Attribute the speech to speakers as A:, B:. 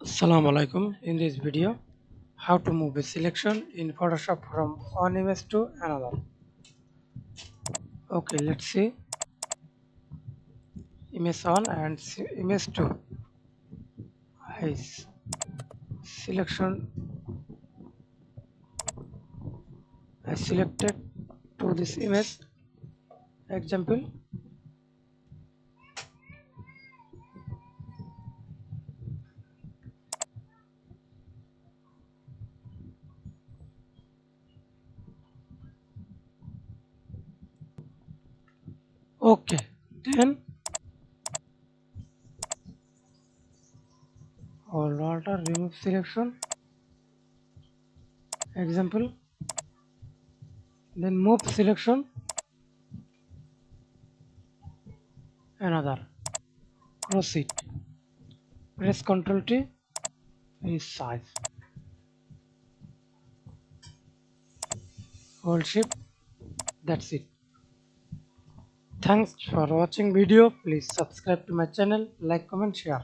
A: Assalamu alaikum. In this video, how to move a selection in Photoshop from one image to another. Okay, let's see image 1 and image 2. I selection I selected to this image example. Okay, then hold alter remove selection example, then move selection another, cross it, press Ctrl T, resize, hold shift. That's it. Thanks for watching video. Please subscribe to my channel, like, comment, share.